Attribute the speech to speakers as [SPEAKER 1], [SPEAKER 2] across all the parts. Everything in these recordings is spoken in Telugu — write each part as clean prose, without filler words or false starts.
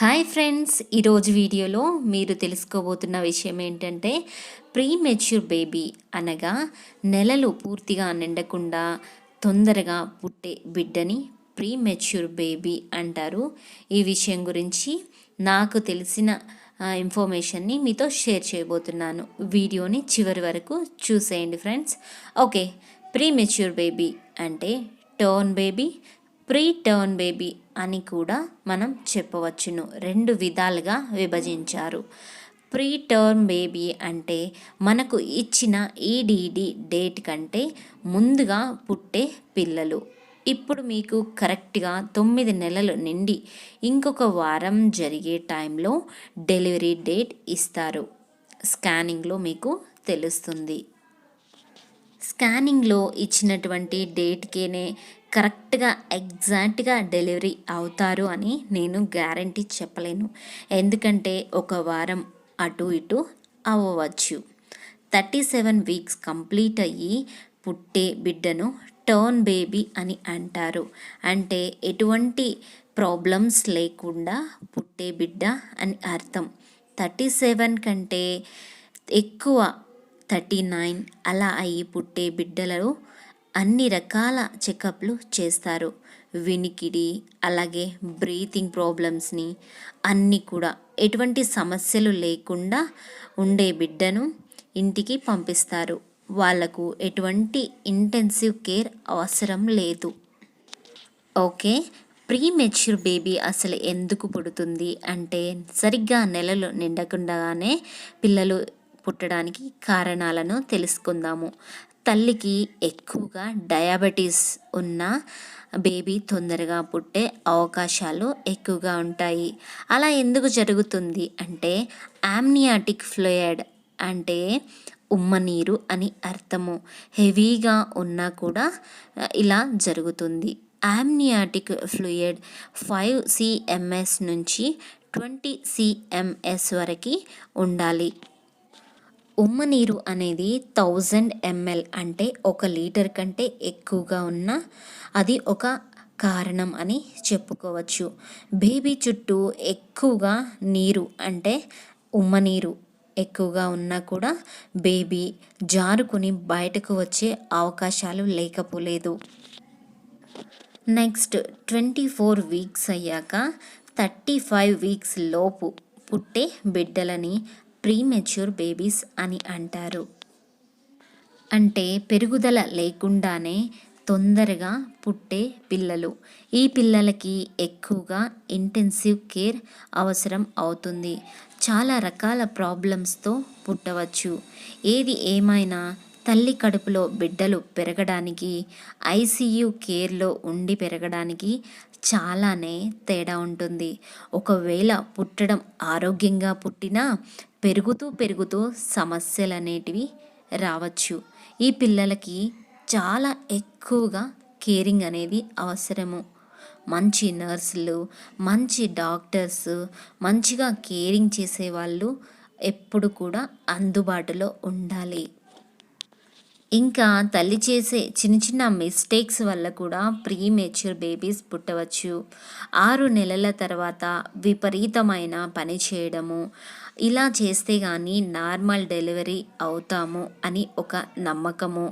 [SPEAKER 1] హాయ్ ఫ్రెండ్స్, ఈరోజు వీడియోలో మీరు తెలుసుకోబోతున్న విషయం ఏంటంటే ప్రీ మెచ్యూర్ బేబీ అనగా నెలలు పూర్తిగా నిండకుండా తొందరగా పుట్టే బిడ్డని ప్రీ మెచ్యూర్ బేబీ అంటారు. ఈ విషయం గురించి నాకు తెలిసిన ఇన్ఫర్మేషన్ని మీతో షేర్ చేయబోతున్నాను. వీడియోని చివరి వరకు చూసేయండి friends. Okay, premature baby అంటే term baby, preterm baby అని కూడా మనం చెప్పవచ్చును. రెండు విధాలుగా విభజించారు. ప్రీ టర్మ్ బేబీ అంటే మనకు ఇచ్చిన ఈడీడీ డేట్ కంటే ముందుగా పుట్టే పిల్లలు. ఇప్పుడు మీకు కరెక్ట్గా 9 నెలలు నిండి ఇంకొక వారం జరిగే టైంలో డెలివరీ డేట్ ఇస్తారు. స్కానింగ్లో మీకు తెలుస్తుంది. స్కానింగ్లో ఇచ్చినటువంటి డేట్కేనే కరెక్ట్గా ఎగ్జాక్ట్గా డెలివరీ అవుతారు అని నేను గ్యారంటీ చెప్పలేను. ఎందుకంటే ఒక వారం అటు ఇటు అవ్వవచ్చు. 37 వీక్స్ కంప్లీట్ అయ్యి పుట్టే బిడ్డను టర్న్ బేబీ అని అంటారు. అంటే ఎటువంటి ప్రాబ్లమ్స్ లేకుండా పుట్టే బిడ్డ అని అర్థం. 37 కంటే ఎక్కువ 39 అలా అయ్యి పుట్టే బిడ్డలలో అన్ని రకాల చెకప్లు చేస్తారు. వినికిడి, అలాగే బ్రీతింగ్ ప్రాబ్లమ్స్ని అన్నీ కూడా ఎటువంటి సమస్యలు లేకుండా ఉండే బిడ్డను ఇంటికి పంపిస్తారు. వాళ్లకు ఎటువంటి ఇంటెన్సివ్ కేర్ అవసరం లేదు. ఓకే, ప్రీ మెచ్యూర్ బేబీ అసలు ఎందుకు పుడుతుంది అంటే సరిగ్గా నెలలు నిండకుండానే పిల్లలు పుట్టడానికి కారణాలను తెలుసుకుందాము. తల్లికి ఎక్కువగా డయాబెటీస్ ఉన్న బేబీ తొందరగా పుట్టే అవకాశాలు ఎక్కువగా ఉంటాయి. అలా ఎందుకు జరుగుతుంది అంటే ఆమ్నియాటిక్ ఫ్లూయిడ్ అంటే ఉమ్మనీరు అని అర్థము. హెవీగా ఉన్నా కూడా ఇలా జరుగుతుంది. ఆమ్నియాటిక్ ఫ్లూయిడ్ 5 cms నుంచి 20 cms వరకు ఉండాలి. ఉమ్మనీరు అనేది 1000 ml అంటే 1 లీటర్ కంటే ఎక్కువగా ఉన్న అది ఒక కారణం అని చెప్పుకోవచ్చు. బేబీ చుట్టూ ఎక్కువగా నీరు అంటే ఉమ్మనీరు ఎక్కువగా ఉన్నా కూడా బేబీ జారుకుని బయటకు వచ్చే అవకాశాలు లేకపోలేదు. నెక్స్ట్ 24 వీక్స్ అయ్యాక 35 వీక్స్ లోపు పుట్టే బిడ్డలని ప్రీమెచ్యూర్ బేబీస్ అని అంటారు. అంటే పెరుగుదల లేకుండానే తొందరగా పుట్టే పిల్లలు. ఈ పిల్లలకి ఎక్కువగా ఇంటెన్సివ్ కేర్ అవసరం అవుతుంది. చాలా రకాల ప్రాబ్లమ్స్తో పుట్టవచ్చు. ఏది ఏమైనా తల్లి కడుపులో బిడ్డలు పెరగడానికి, ఐసీయూ కేర్లో ఉండి పెరగడానికి చాలానే తేడా ఉంటుంది. ఒకవేళ పుట్టడం ఆరోగ్యంగా పుట్టినా పెరుగుతూ సమస్యలు అనేటివి రావచ్చు. ఈ పిల్లలకి చాలా ఎక్కువగా కేరింగ్ అనేది అవసరము. మంచి నర్సులు, మంచి డాక్టర్స్, మంచిగా కేరింగ్ చేసేవాళ్ళు ఎప్పుడు కూడా అందుబాటులో ఉండాలి. ఇంకా తల్లి చేసే చిన్న మిస్టేక్స్ వల్ల కూడా ప్రీ మెచ్యూర్ బేబీస్ పుట్టవచ్చు. 6 నెలల తర్వాత విపరీతమైన పని చేయడము, ఇలా చేస్తే కానీ నార్మల్ డెలివరీ అవుతాము అని ఒక నమ్మకము.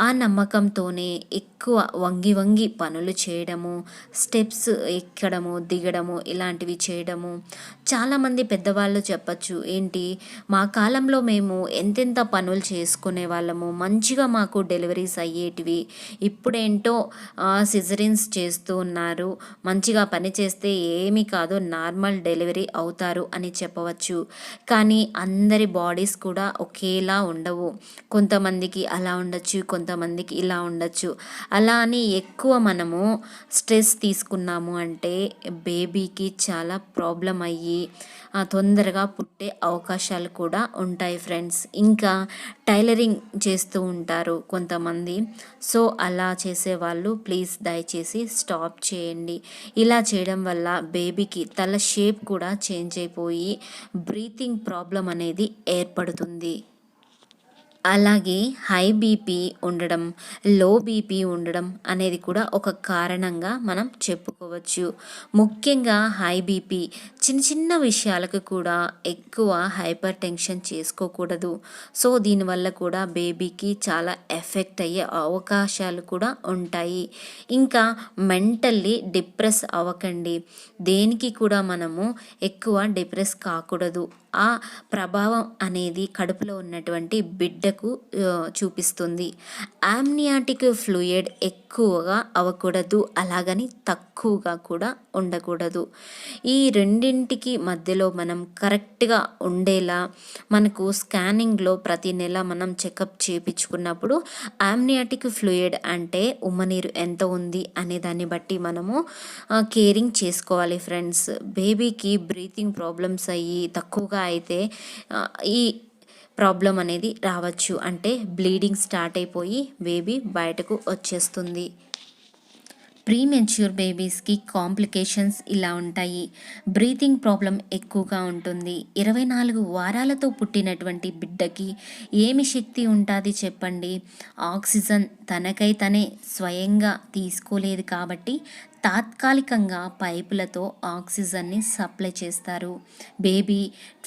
[SPEAKER 1] ఆ నమ్మకంతోనే ఎక్కువ వంగి పనులు చేయడము, స్టెప్స్ ఎక్కడము దిగడము ఇలాంటివి చేయడము. చాలామంది పెద్దవాళ్ళు చెప్పచ్చు, ఏంటి మా కాలంలో మేము ఎంతెంత పనులు చేసుకునే వాళ్ళము, మంచిగా మాకు డెలివరీస్ అయ్యేటివి, ఇప్పుడేంటో సిజరిన్స్ చేస్తూ ఉన్నారు, మంచిగా పని చేస్తే ఏమీ కాదు నార్మల్ డెలివరీ అవుతారు అని చెప్పవచ్చు. కానీ అందరి బాడీస్ కూడా ఒకేలా ఉండవు. కొంతమందికి అలా ఉండొచ్చు, కొంతమందికి ఇలా ఉండొచ్చు. అలా అని ఎక్కువ మనము స్ట్రెస్ తీసుకున్నాము అంటే బేబీకి చాలా ప్రాబ్లం అయ్యి తొందరగా పుట్టే అవకాశాలు కూడా ఉంటాయి ఫ్రెండ్స్. ఇంకా టైలరింగ్ చేస్తూ ఉంటారు కొంతమంది. సో అలా చేసేవాళ్ళు ప్లీజ్ దయచేసి స్టాప్ చేయండి. ఇలా చేయడం వల్ల బేబీకి తల షేప్ కూడా చేంజ్ అయిపోయి బ్రీతింగ్ ప్రాబ్లం అనేది ఏర్పడుతుంది. అలాగే హై బీపీ ఉండడం, లో బీపీ ఉండడం అనేది కూడా ఒక కారణంగా మనం చెప్పుకోవచ్చు. ముఖ్యంగా హై బీపీ చిన్న చిన్న విషయాలకు కూడా ఎక్కువ హైపర్ టెన్షన్ చేసుకోకూడదు. సో దీనివల్ల కూడా బేబీకి చాలా ఎఫెక్ట్ అయ్యే అవకాశాలు కూడా ఉంటాయి. ఇంకా మెంటల్లీ డిప్రెస్ అవ్వకండి. దేనికి కూడా మనము ఎక్కువ డిప్రెస్ కాకూడదు. ఆ ప్రభావం అనేది కడుపులో ఉన్నటువంటి బిడ్డకు చూపిస్తుంది. ఆమ్నియాటిక్ ఫ్లూయిడ్ ఎక్కువగా అవ్వకూడదు, అలాగని తక్కువగా కూడా ఉండకూడదు. ఈ రెండింటికి మధ్యలో మనం కరెక్ట్గా ఉండేలా మనకు స్కానింగ్లో ప్రతి నెల మనం చెకప్ చేయించుకున్నప్పుడు ఆమ్నియాటిక్ ఫ్లూయిడ్ అంటే ఉమ్మనీరు ఎంత ఉంది అనే దాన్ని బట్టి మనము కేరింగ్ చేసుకోవాలి ఫ్రెండ్స్. బేబీకి బ్రీతింగ్ ప్రాబ్లమ్స్ అయ్యి తక్కువగా అయితే ఈ ప్రాబ్లం అనేది రావచ్చు. అంటే బ్లీడింగ్ స్టార్ట్ అయిపోయి బేబీ బయటకు వచ్చేస్తుంది. ప్రీమెచ్యూర్ బేబీస్కి కాంప్లికేషన్స్ ఇలా ఉంటాయి. బ్రీతింగ్ ప్రాబ్లం ఎక్కువగా ఉంటుంది. 24 వారాలతో పుట్టినటువంటి బిడ్డకి ఏమి శక్తి ఉంటుంది చెప్పండి? ఆక్సిజన్ తనకై తనే స్వయంగా తీసుకోలేదు కాబట్టి తాత్కాలికంగా పైపులతో ఆక్సిజన్ని సప్లై చేస్తారు. బేబీ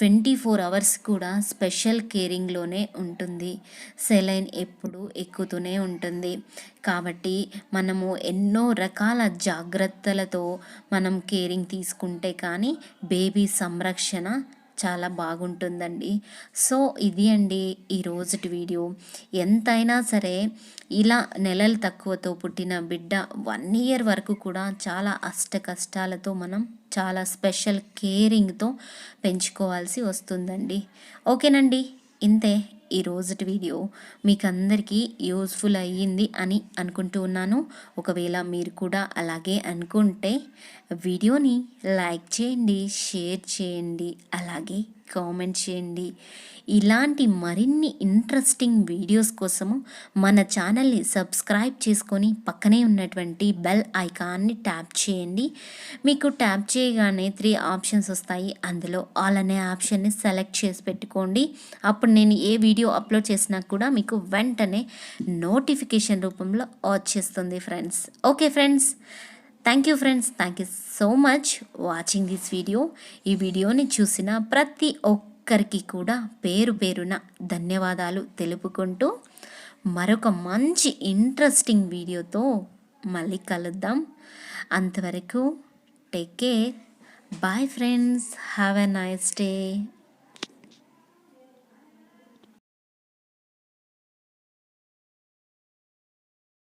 [SPEAKER 1] 24 అవర్స్ కూడా స్పెషల్ కేరింగ్లోనే ఉంటుంది. సెలైన్ ఎప్పుడూ ఎక్కుతూనే ఉంటుంది. కాబట్టి మనము ఎన్నో రకాల జాగ్రత్తలతో మనం కేరింగ్ తీసుకుంటే కానీ బేబీ సంరక్షణ చాలా బాగుంటుందండి. సో ఇది అండి ఈరోజుటి వీడియో. ఎంతైనా సరే ఇలా నెలలు తక్కువతో పుట్టిన బిడ్డ 1 ఇయర్ వరకు కూడా చాలా కష్టాలతో మనం చాలా స్పెషల్ కేరింగ్తో పెంచుకోవాల్సి వస్తుందండి. ఓకేనండి, ఇంతే ఈరోజుటి వీడియో. మీకు అందరికీ యూస్ఫుల్ అయ్యింది అని అనుకుంటూ ఉన్నాను. ఒకవేళ మీరు కూడా అలాగే అనుకుంటే వీడియోని లైక్ చేయండి, షేర్ చేయండి, అలాగే కామెంట్ చేయండి. ఇలాంటి మరిన్ని ఇంట్రెస్టింగ్ వీడియోస్ కోసము మన ఛానల్ని సబ్స్క్రైబ్ చేసుకొని పక్కనే ఉన్నటువంటి బెల్ ఐకాన్ని ట్యాప్ చేయండి. మీకు ట్యాప్ చేయగానే 3 ఆప్షన్స్ వస్తాయి. అందులో ఆల్ అనే ఆప్షన్ని సెలెక్ట్ చేసి పెట్టుకోండి. అప్పుడు నేను ఏ వీడియో అప్లోడ్ చేసినా కూడా మీకు వెంటనే నోటిఫికేషన్ రూపంలో వచ్చేస్తుంది friends. Okay friends, thank you friends. Thank you so much watching this video. ఈ వీడియోని చూసిన ప్రతి ఒక్కరికి కూడా పేరు పేరున ధన్యవాదాలు తెలుపుకుంటూ మరొక మంచి ఇంట్రెస్టింగ్ వీడియోతో మళ్ళీ కలుద్దాం. అంతవరకు take care. Bye friends. Have a nice day.